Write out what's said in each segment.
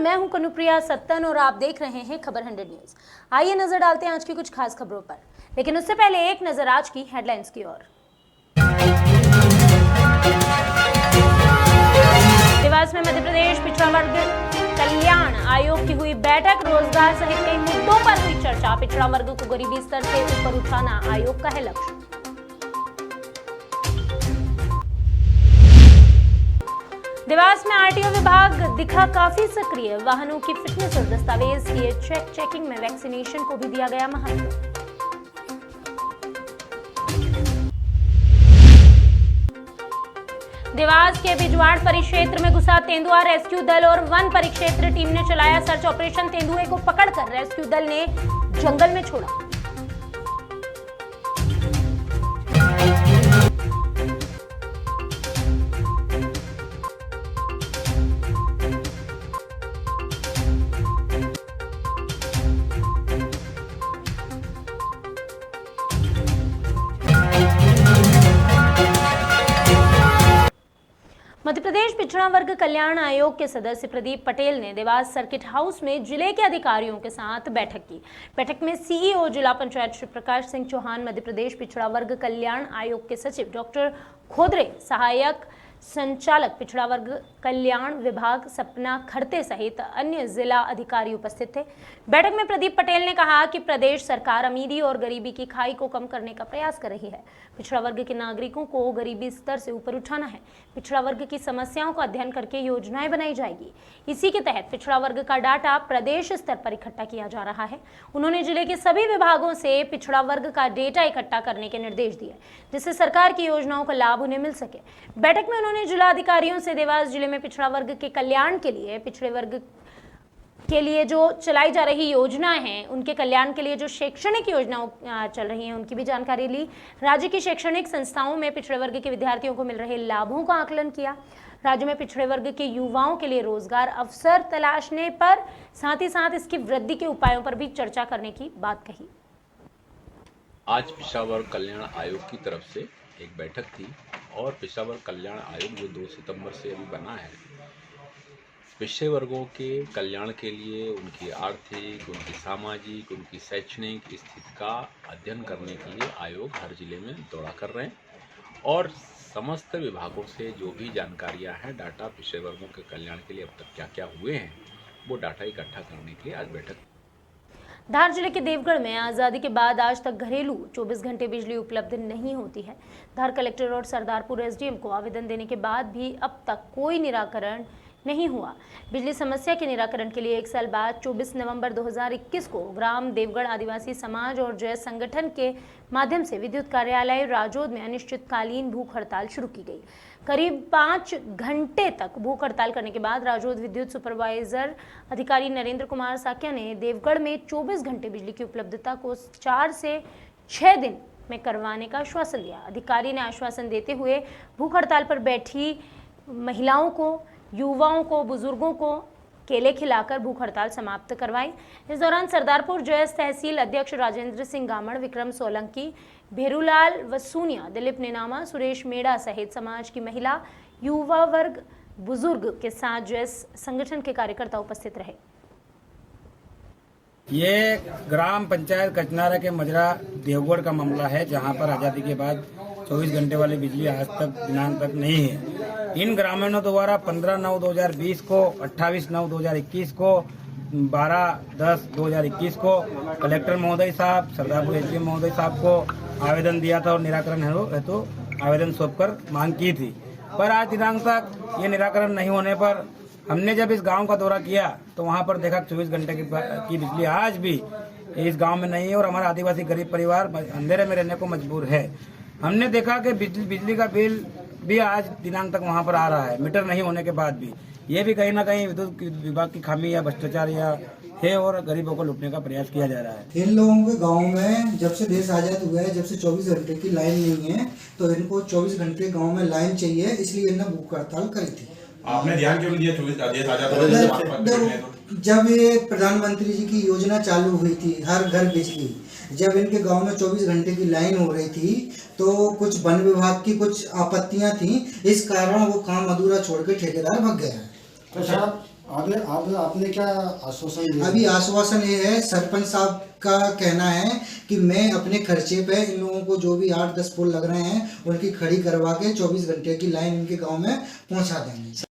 मैं हूं कनुप्रिया सत्तन और आप देख रहे हैं खबर 100 न्यूज। आइए नजर डालते हैं आज की कुछ खास खबरों पर, लेकिन उससे पहले एक नजर आज की हेडलाइंस की ओर। देवास में मध्य प्रदेश पिछड़ा वर्ग कल्याण आयोग की हुई बैठक, रोजगार सहित कई मुद्दों पर हुई चर्चा। पिछड़ा वर्ग को गरीबी स्तर से ऊपर उठाना आयोग का है लक्ष्य। देवास में आरटीओ विभाग दिखा काफी सक्रिय, वाहनों की फिटनेस और दस्तावेज किए चेकिंग में वैक्सीनेशन को भी दिया गया महत्व। देवास के बिजवाड़ परिक्षेत्र में घुसा तेंदुआ, रेस्क्यू दल और वन परिक्षेत्र टीम ने चलाया सर्च ऑपरेशन। तेंदुए को पकड़कर रेस्क्यू दल ने जंगल में छोड़ा। मध्य प्रदेश पिछड़ा वर्ग कल्याण आयोग के सदस्य प्रदीप पटेल ने देवास सर्किट हाउस में जिले के अधिकारियों के साथ बैठक की। बैठक में सीईओ जिला पंचायत श्री प्रकाश सिंह चौहान, मध्य प्रदेश पिछड़ा वर्ग कल्याण आयोग के सचिव डॉक्टर खोदरे, सहायक संचालक पिछड़ा वर्ग कल्याण विभाग सपना खड़ते सहित अन्य जिला अधिकारी उपस्थित थे। बैठक में प्रदीप पटेल ने कहा कि प्रदेश सरकार अमीरी और गरीबी की खाई को कम करने का प्रयास कर रही है। पिछड़ा वर्ग के नागरिकों को गरीबी स्तर से ऊपर उठाना है। पिछड़ा वर्ग की समस्याओं का अध्ययन करके योजनाएं बनाई जाएगी। इसी के तहत पिछड़ा वर्ग का डाटा प्रदेश स्तर पर इकट्ठा किया जा रहा है। उन्होंने जिले के सभी विभागों से पिछड़ा वर्ग का डेटा इकट्ठा करने के निर्देश दिए, जिससे सरकार की योजनाओं का लाभ उन्हें मिल सके। बैठक में उन्होंने जिला अधिकारियों से देवास जिले में पिछड़ा वर्ग के कल्याण के लिए, पिछड़े वर्ग के लिए जो चलाई जा रही योजनाएं हैं, उनके कल्याण के लिए जो शैक्षणिक योजनाएं चल रही हैं, उनकी भी जानकारी ली। राज्य की शैक्षणिक संस्थाओं में पिछड़े वर्ग के विद्यार्थियों को मिल रहे लाभों का आकलन किया। राज्य में पिछड़े वर्ग के युवाओं के लिए रोजगार अवसर तलाशने पर, साथ ही साथ इसकी वृद्धि के उपायों पर भी चर्चा करने की बात कही। आज पिछड़ा वर्ग कल्याण आयोग की तरफ से एक बैठक थी और पिछड़ा वर्ग कल्याण आयोग जो 2 सितंबर से अभी बना है, पिछड़े वर्गों के कल्याण के लिए उनकी आर्थिक, उनकी सामाजिक, उनकी शैक्षणिक स्थिति का अध्ययन करने के लिए आयोग हर जिले में दौरा कर रहे हैं और समस्त विभागों से जो भी जानकारियां हैं, डाटा पिछड़े वर्गों के कल्याण के लिए अब तक क्या क्या हुए हैं, वो डाटा इकट्ठा करने के लिए आज बैठक। धार जिले के देवगढ़ में आज़ादी के बाद आज तक घरेलू 24 घंटे बिजली उपलब्ध नहीं होती है। धार कलेक्टर और सरदारपुर एसडीएम को आवेदन देने के बाद भी अब तक कोई निराकरण नहीं हुआ। बिजली समस्या के निराकरण के लिए 1 साल बाद 24 नवंबर 2021 को ग्राम देवगढ़ आदिवासी समाज और जय संगठन के माध्यम से विद्युत कार्यालय राजौद में अनिश्चितकालीन भूख हड़ताल शुरू की गई। करीब 5 घंटे तक भूख हड़ताल करने के बाद राजौद विद्युत सुपरवाइजर अधिकारी नरेंद्र कुमार साकिया ने देवगढ़ में 24 घंटे बिजली की उपलब्धता को 4 से 6 दिन में करवाने का आश्वासन दिया। अधिकारी ने आश्वासन देते हुए भूख हड़ताल पर बैठी महिलाओं को, युवाओं को, बुजुर्गों को केले खिलाकर भूख हड़ताल समाप्त करवाई। इस दौरान सरदारपुर जयस तहसील अध्यक्ष राजेंद्र सिंह गामड़, विक्रम सोलंकी, भेरूलाल वसूनिया, दिलीप नेनामा, सुरेश मेड़ा सहित समाज की महिला, युवा वर्ग, बुजुर्ग के साथ जयस संगठन के कार्यकर्ता उपस्थित रहे। ये ग्राम पंचायत कचनारा के मजरा देवगढ़ का मामला है, जहां पर आजादी के बाद 24 घंटे वाली बिजली आज तक दिनांक तक नहीं है। इन ग्रामीणों द्वारा 15/9/2020 को, 28/9/2021 को, 12/10/2021 को कलेक्टर महोदय साहब, सरदारपुर एसडीएम महोदय साहब को आवेदन दिया था और निराकरण हेतु आवेदन सौंपकर मांग की थी। पर आज दिनांक तक ये निराकरण नहीं होने पर हमने जब इस गांव का दौरा किया तो वहां पर देखा 24 घंटे की बिजली आज भी इस गांव में नहीं है और हमारा आदिवासी गरीब परिवार अंधेरे में रहने को मजबूर है। हमने देखा कि बिजली का बिल भी आज दिनांक तक वहां पर आ रहा है, मीटर नहीं होने के बाद भी। ये भी कहीं ना कहीं विद्युत विभाग की खामी या भ्रष्टाचार या है और गरीबों को लूटने का प्रयास किया जा रहा है। इन लोगों के गांव में जब से देश आजाद हुआ है, जब से 24 घंटे की लाइन नहीं है, तो इनको 24 घंटे गांव में लाइन चाहिए, इसलिए इन्होंने भूख हड़ताल करी थी। आपने ध्यान क्यों दिया 24 आजाद? जब ये प्रधानमंत्री जी की योजना चालू हुई थी हर घर बिजली, जब इनके गांव में 24 घंटे की लाइन हो रही थी तो कुछ वन विभाग की कुछ आपत्तियां थी, इस कारण वो काम अधूरा छोड़ के ठेकेदार भाग गया। तो साहब आपने क्या आश्वासन दिया? अभी आश्वासन ये है, सरपंच साहब का कहना है कि मैं अपने खर्चे पे इन लोगों को जो भी 8-10 पोल लग रहे हैं उनकी खड़ी करवा के 24 घंटे की लाइन इनके गांव में पहुंचा देंगे।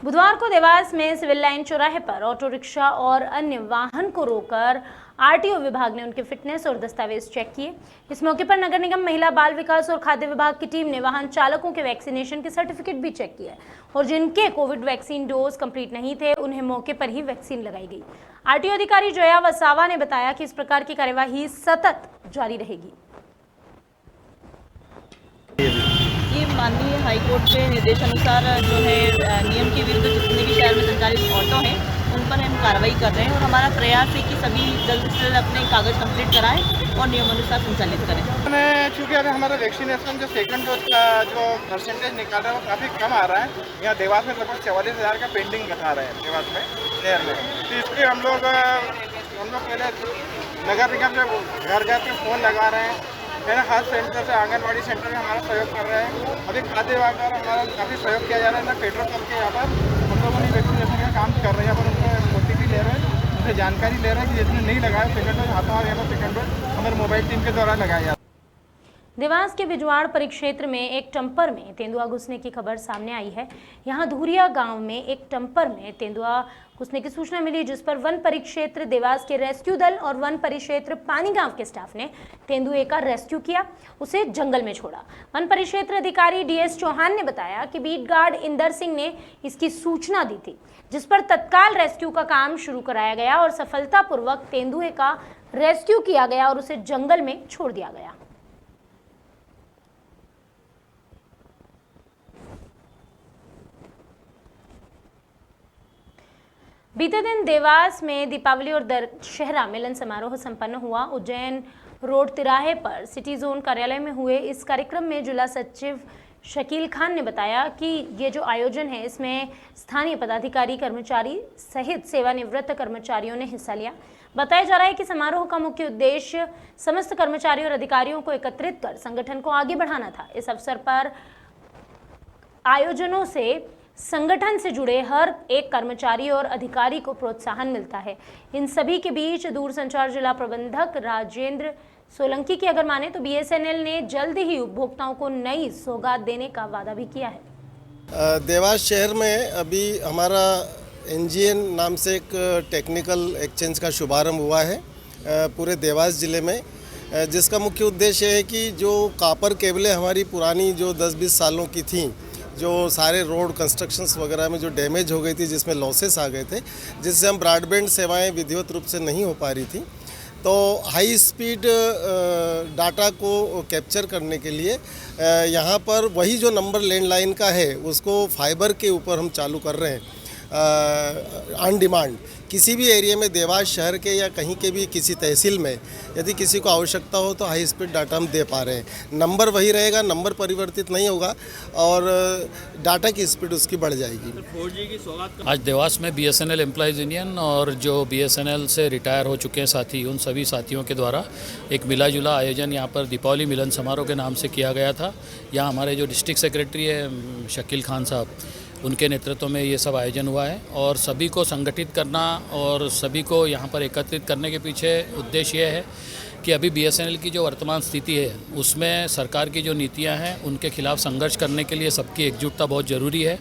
बुधवार को देवास में सिविल लाइन चौराहे पर ऑटो रिक्शा और अन्य वाहन को रोककर आरटीओ विभाग ने उनके फिटनेस और दस्तावेज चेक किए। इस मौके पर नगर निगम, महिला बाल विकास और खाद्य विभाग की टीम ने वाहन चालकों के वैक्सीनेशन के सर्टिफिकेट भी चेक किए और जिनके कोविड वैक्सीन डोज कंप्लीट नहीं थे उन्हें मौके पर ही वैक्सीन लगाई गई। आरटीओ अधिकारी जया वसावा ने बताया कि इस प्रकार की कार्यवाही सतत जारी रहेगी। ये माननीय हाईकोर्ट के निर्देशानुसार जो है नियम के विरुद्ध जितने भी शहर में संचालित ऑटो हैं उन पर हम कार्रवाई कर रहे हैं और हमारा प्रयास है कि सभी जल्द से जल्द अपने कागज कंप्लीट कराएं और नियमानुसार संचालित करें। चूँकि अभी हमारा वैक्सीनेशन जो सेकंड डोज का जो परसेंटेज निकाल रहा है वो काफ़ी कम आ रहा है। यहाँ देवास में लगभग 44,000 का पेंडिंग बता रहे हैं देवास में शहर में। तो इसलिए हम लोग पहले नगर निगम से घर घर के फ़ोन लगा रहे हैं, फिर हर सेंटर से आंगनबाड़ी सेंटर में हमारा सहयोग कर रहे हैं। अभी खाद्य विभाग द्वारा हमारा काफ़ी सहयोग किया जा रहा है। ना पेट्रोल पंप के यहाँ पर हम लोगों ने वैक्सीनेशन का काम कर रहे हैं, यहाँ पर उनको OTP ले रहे हैं, उनसे जानकारी ले रहे हैं कि जिसने नहीं लगाया सेकंड डोज हाथों यहाँ पर सेकंड डोज हमारे मोबाइल टीम के द्वारा लगाया जाता है। देवास के बिजवाड़ परिक्षेत्र में एक टंपर में तेंदुआ घुसने की खबर सामने आई है। यहां धुरिया गांव में एक टंपर में तेंदुआ घुसने की सूचना मिली, जिस पर वन परिक्षेत्र देवास के रेस्क्यू दल और वन परिक्षेत्र पानी गांव के स्टाफ ने तेंदुए का रेस्क्यू किया, उसे जंगल में छोड़ा। वन परिक्षेत्र अधिकारी DS चौहान ने बताया कि बीट गार्ड इंदर सिंह ने इसकी सूचना दी थी, जिस पर तत्काल रेस्क्यू का काम शुरू कराया गया और सफलतापूर्वक तेंदुए का रेस्क्यू किया गया और उसे जंगल में छोड़ दिया गया। बीते दिन देवास में दीपावली और दशहरा मिलन समारोह संपन्न हुआ। उज्जैन रोड तिराहे पर सिटी जोन कार्यालय में हुए इस कार्यक्रम में जिला सचिव शकील खान ने बताया कि ये जो आयोजन है इसमें स्थानीय पदाधिकारी, कर्मचारी सहित सेवानिवृत्त कर्मचारियों ने हिस्सा लिया। बताया जा रहा है कि समारोह का मुख्य उद्देश्य समस्त कर्मचारियों और अधिकारियों को एकत्रित कर संगठन को आगे बढ़ाना था। इस अवसर पर आयोजनों से संगठन से जुड़े हर एक कर्मचारी और अधिकारी को प्रोत्साहन मिलता है। इन सभी के बीच दूरसंचार जिला प्रबंधक राजेंद्र सोलंकी की अगर माने तो BSNL ने जल्द ही उपभोक्ताओं को नई सौगात देने का वादा भी किया है। देवास शहर में अभी हमारा NGN नाम से एक टेक्निकल एक्सचेंज का शुभारंभ हुआ है पूरे देवास ज़िले में, जिसका मुख्य उद्देश्य है कि जो कॉपर केबलें हमारी पुरानी जो 10-20 सालों की थी, जो सारे रोड कंस्ट्रक्शंस वगैरह में जो डैमेज हो गई थी, जिसमें लॉसेस आ गए थे, जिससे हम ब्रॉडबैंड सेवाएं विधिवत रूप से नहीं हो पा रही थी, तो हाई स्पीड डाटा को कैप्चर करने के लिए यहाँ पर वही जो नंबर लैंडलाइन का है उसको फाइबर के ऊपर हम चालू कर रहे हैं ऑन डिमांड। किसी भी एरिया में देवास शहर के या कहीं के भी किसी तहसील में यदि किसी को आवश्यकता हो तो हाई स्पीड डाटा हम दे पा रहे हैं। नंबर वही रहेगा, नंबर परिवर्तित नहीं होगा और डाटा की स्पीड उसकी बढ़ जाएगी। 4G की सौगात आज देवास में BSNL एम्प्लॉयज़ यूनियन और जो BSNL से रिटायर हो चुके हैं साथी, उन सभी साथियों के द्वारा एक मिला जुला आयोजन यहाँ पर दीपावली मिलन समारोह के नाम से किया गया था। यहाँ हमारे जो डिस्ट्रिक्ट सेक्रेटरी है शकील खान साहब, उनके नेतृत्व में ये सब आयोजन हुआ है और सभी को संगठित करना और सभी को यहाँ पर एकत्रित करने के पीछे उद्देश्य ये है कि अभी BSNL की जो वर्तमान स्थिति है उसमें सरकार की जो नीतियाँ हैं उनके खिलाफ संघर्ष करने के लिए सबकी एकजुटता बहुत ज़रूरी है।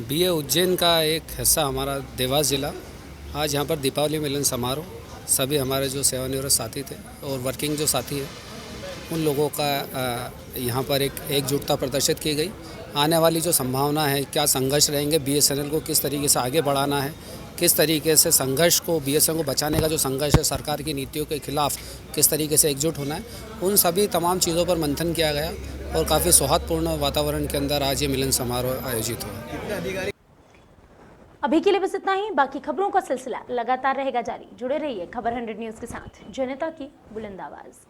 BA उज्जैन का एक हिस्सा हमारा देवास जिला आज यहाँ पर दीपावली मिलन समारोह, सभी हमारे जो सेवानिवृत्त साथी थे और वर्किंग जो साथी है उन लोगों का यहाँ पर एक एकजुटता प्रदर्शित की गई। आने वाली जो संभावना है, क्या संघर्ष रहेंगे, BSNL को किस तरीके से आगे बढ़ाना है, किस तरीके से संघर्ष को BSNL को बचाने का जो संघर्ष है, सरकार की नीतियों के खिलाफ किस तरीके से एकजुट होना है, उन सभी तमाम चीज़ों पर मंथन किया गया और काफ़ी सौहार्दपूर्ण वातावरण के अंदर आज ये मिलन समारोह आयोजित हुआ। अभी के लिए बस इतना ही। बाकी खबरों का सिलसिला लगातार रहेगा जारी। जुड़े रहिए खबर 100 न्यूज़ के साथ, जनता की बुलंद आवाज़।